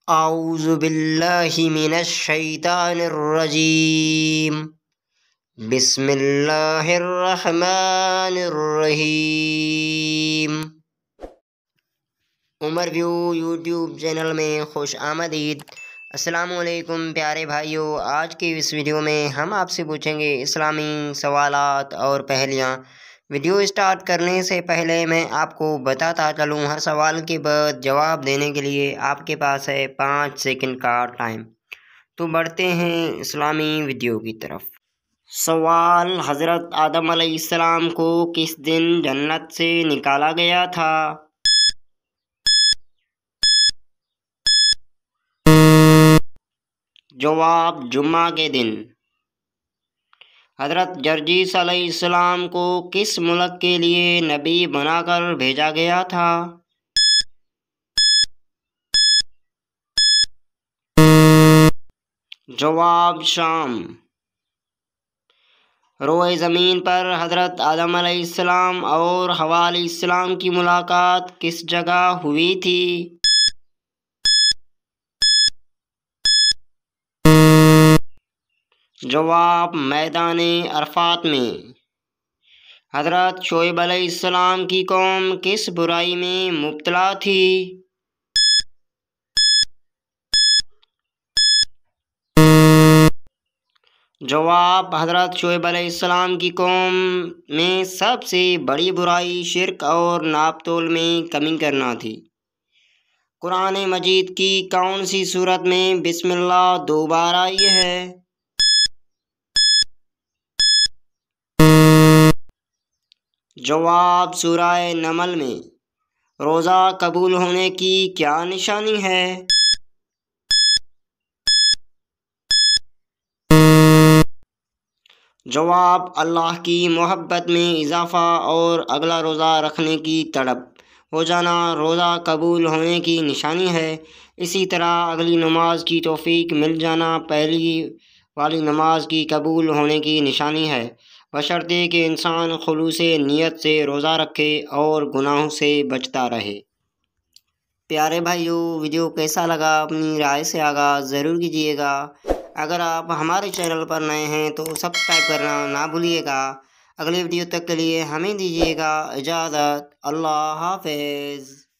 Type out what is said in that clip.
اعوذ باللہ من الشیطان الرجیم بسم اللہ الرحمن الرحیم۔ عمر ویو یوٹیوب چینل میں خوش آمدید۔ السلام علیکم پیارے بھائیوں، آج کی اس ویڈیو میں ہم آپ سے پوچھیں گے اسلامی سوالات اور پہلیاں۔ ویڈیو اسٹارٹ کرنے سے پہلے میں آپ کو بتاتا چلوں، ہر سوال کے بعد جواب دینے کے لیے آپ کے پاس ہے 5 سیکنڈ کا ٹائم۔ تو بڑھتے ہیں اسلامی ویڈیو کی طرف۔ سوال: حضرت آدم علیہ السلام کو کس دن جنت سے نکالا گیا تھا؟ جواب: جمعہ کے دن۔ حضرت جرجیس علیہ السلام کو کس ملک کے لیے نبی بنا کر بھیجا گیا تھا؟ جواب: شام۔ روئے زمین پر حضرت آدم علیہ السلام اور حوا علیہ السلام کی ملاقات کس جگہ ہوئی تھی؟ جواب: میدان عرفات میں۔ حضرت شعیب علیہ السلام کی قوم کس برائی میں مبتلا تھی؟ جواب: حضرت شعیب علیہ السلام کی قوم میں سب سے بڑی برائی شرک اور ناپ تول میں کمی کرنا تھی۔ قرآن مجید کی کون سی سورت میں بسم اللہ 2 بار آئی ہے؟ جواب: سورہ نمل میں۔ روزہ قبول ہونے کی کیا نشانی ہے؟ جواب: اللہ کی محبت میں اضافہ اور اگلا روزہ رکھنے کی تڑپ ہو جانا روزہ قبول ہونے کی نشانی ہے۔ اسی طرح اگلی نماز کی توفیق مل جانا پہلی والی نماز کی قبول ہونے کی نشانی ہے، بشرطے کہ انسان خلوص نیت سے روزہ رکھے اور گناہوں سے بچتا رہے۔ پیارے بھائیوں، ویڈیو کیسا لگا اپنی رائے سے آگاہ ضرور کیجیے گا۔ اگر آپ ہمارے چینل پر نئے ہیں تو سبسکرائب کرنا نہ بھولیے گا۔ اگلی ویڈیو تک کے لیے ہمیں دیجیے گا اجازت۔ اللہ حافظ۔